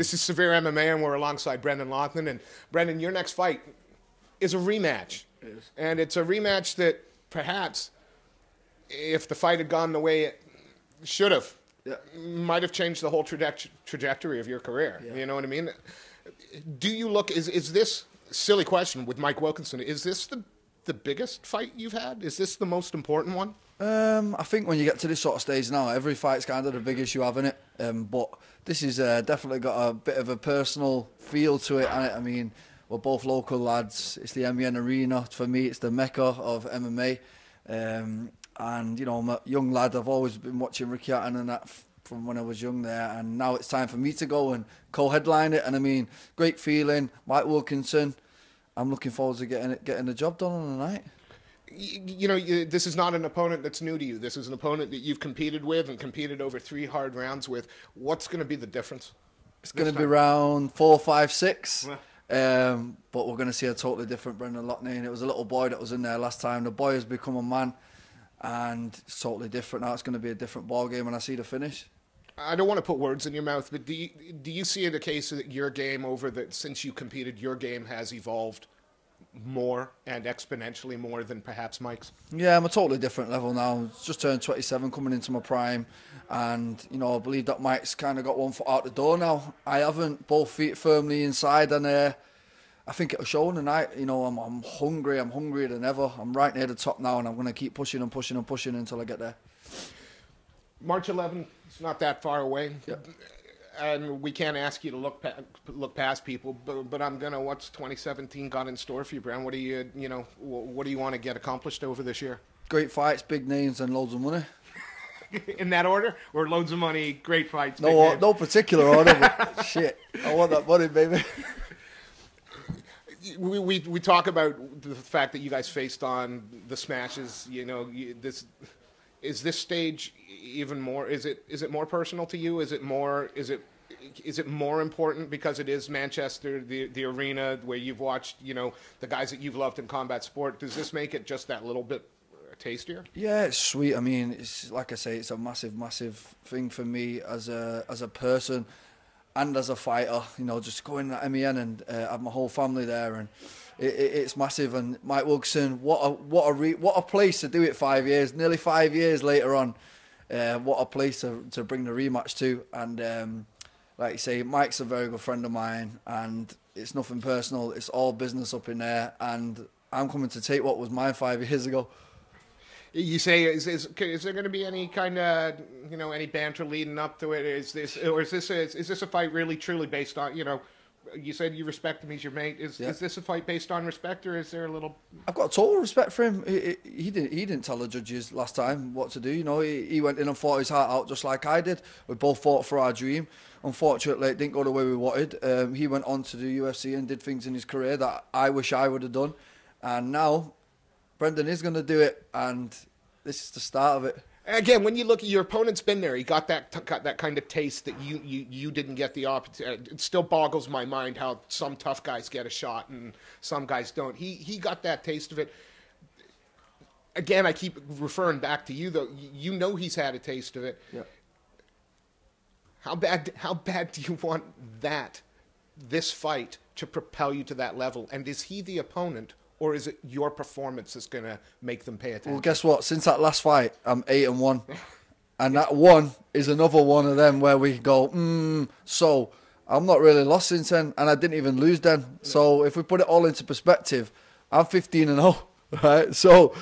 This is Severe MMA, and we're alongside Brendan Loughnane. And Brendan, your next fight is a rematch. It is. And it's a rematch that perhaps, if the fight had gone the way it should have, might have changed the whole trajectory of your career. You know what I mean? Do you look, is this, silly question with Mike Wilkinson, is this the biggest fight you've had? Is this the most important one? I think when you get to this sort of stage now, every fight's kind of the biggest you have in it. But this is definitely got a bit of a personal feel to it. And I mean, we're both local lads. It's the MEN Arena. For me, it's the mecca of MMA. And, you know, I'm a young lad. I've always been watching Ricky Hatton and that from when I was young there. And now it's time for me to go and co-headline it. And I mean, great feeling. Mike Wilkinson. I'm looking forward to getting the job done on the night. You know, this is not an opponent that's new to you. This is an opponent that you've competed with and competed over 3 hard rounds with. What's going to be the difference? It's going to be round 4, 5, 6. But we're going to see a totally different Brendan Loughnane. It was a little boy that was in there last time. The boy has become a man, and it's totally different now. It's going to be a different ball game when I see the finish. I don't want to put words in your mouth, but do you see it a case that your game since you competed, your game has evolved more and exponentially more than perhaps Mike's? Yeah, I'm a totally different level now. Just turned 27, coming into my prime, and you know, I believe that Mike's kind of got 1 foot out the door now. I haven't, both feet firmly inside, and I think it'll show on the night. You know, I'm hungry. I'm hungrier than ever. I'm right near the top now, and I'm going to keep pushing and pushing and pushing until I get there. March 11th, it's not that far away. Yep. And we can't ask you to look past people, but I'm gonna. What's 2017 got in store for you, Brian? What do what do you want to get accomplished over this year? Great fights, big names, and loads of money. In that order, or loads of money, great fights? No particular order. But shit, I want that money, baby. We talk about the fact that you guys faced on the smashes. You know, is this stage even more? Is it more personal to you? Is it more important because it is Manchester, the arena where you've watched, you know, the guys that you've loved in combat sport? Does this make it just that little bit tastier? Yeah, it's sweet. I mean, it's like I say, it's a massive, massive thing for me as a person and as a fighter. You know, just going to MEN and have my whole family there, and it's massive. And Mike Wilkinson, what a place to do it 5 years, nearly 5 years later on. What a place to bring the rematch to. And like you say, Mike's a very good friend of mine, and it's nothing personal. It's all business up in there, and I'm coming to take what was mine 5 years ago. You say, is there going to be any kind of, you know, any banter leading up to it? Is this a fight really truly based on, you know, you said you respect him, he's your mate. Is this a fight based on respect, or is there a little? I've got total respect for him. He didn't tell the judges last time what to do. You know, he went in and fought his heart out just like I did. We both fought for our dream. Unfortunately, it didn't go the way we wanted. He went on to do UFC and did things in his career that I wish I would have done. And now Brendan is going to do it, and this is the start of it. Again, when you look at your opponent's been there, he got that kind of taste that you didn't get the opportunity. It still boggles my mind how some tough guys get a shot and some guys don't. He got that taste of it. Again, I keep referring back to you, though. You know he's had a taste of it. Yeah. How bad do you want this fight to propel you to that level? And is he the opponent, or is it your performance that's going to make them pay attention? Well, guess what? Since that last fight, I'm 8-1. And that one is another one of them where we go, so I'm not really lost since then, and I didn't even lose then. No. So if we put it all into perspective, I'm 15-0, right? So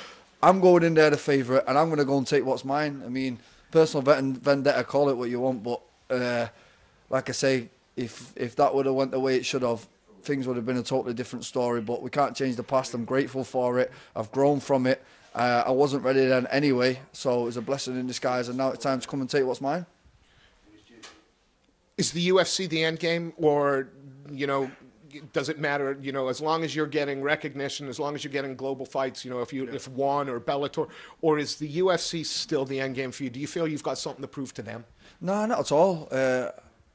I'm going in there the favourite, and I'm going to go and take what's mine. I mean, personal vendetta, call it what you want, but like I say, if that would have went the way it should have, things would have been a totally different story. But we can't change the past. I'm grateful for it. I've grown from it. I wasn't ready then anyway, so it was a blessing in disguise, and now it's time to come and take what's mine. Is the UFC the end game, or, you know, does it matter, you know, as long as you're getting recognition, as long as you're getting global fights, you know, if One or Bellator, or is the UFC still the end game for you? Do you feel you've got something to prove to them? No, not at all.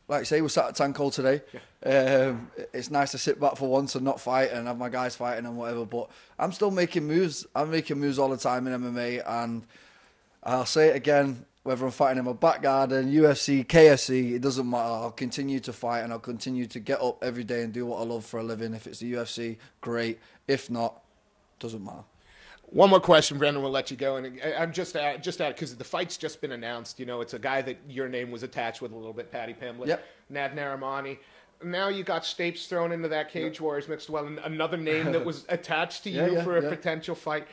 Like I say, we sat at Tanko today. Yeah. It's nice to sit back for once and not fight and have my guys fighting and whatever, but I'm still making moves. I'm making moves all the time in MMA, and I'll say it again, whether I'm fighting in my back garden, UFC, KSC, it doesn't matter. I'll continue to fight and I'll continue to get up every day and do what I love for a living. If it's the UFC, great. If not, doesn't matter. One more question, Brendan, we'll let you go. And I'm just at because the fight's just been announced. You know, it's a guy that your name was attached with a little bit, Paddy Pimblett, Yep. Nad Narimani. Now you got Stapes thrown into that Cage Warriors mixed well, and another name that was attached to you for a potential fight.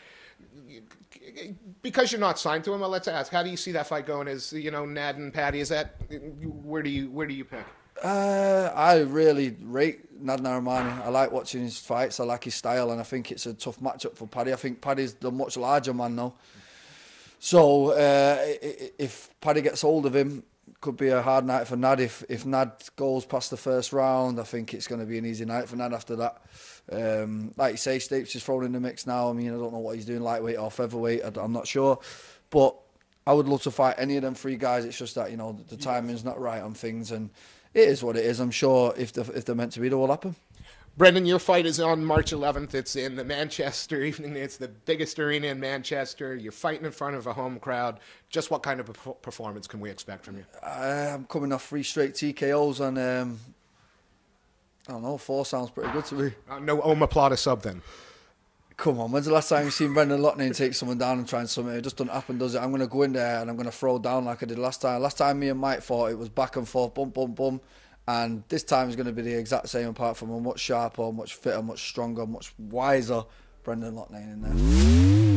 Because you're not signed to him, let's ask, how do you see that fight going? Is, you know, Nad and Paddy, is that, where do you pick? I really rate Nad Narimani. I like watching his fights. I like his style, and I think it's a tough matchup for Paddy. I think Paddy's the much larger man now. So if Paddy gets hold of him, could be a hard night for Nad. If Nad goes past the first round, I think it's going to be an easy night for Nad after that. Like you say, Stapes is thrown in the mix now. I mean, I don't know what he's doing, lightweight or featherweight. I'm not sure. But I would love to fight any of them three guys. It's just that, you know, the timing's not right on things, and it is what it is. I'm sure if they're meant to be, they will happen. Brendan, your fight is on March 11th. It's in the Manchester evening. It's the biggest arena in Manchester. You're fighting in front of a home crowd. Just what kind of performance can we expect from you? I'm coming off 3 straight TKOs, and I don't know, 4 sounds pretty good to me. No omoplata sub then? Come on, when's the last time you've seen Brendan Loughnane take someone down and try and submit? It just doesn't happen, does it? I'm going to go in there and I'm going to throw down like I did last time. Last time me and Mike fought, it was back and forth, bum, bum, bum. And this time is going to be the exact same, apart from a much sharper, much fitter, much stronger, much wiser Brendan Loughnane in there.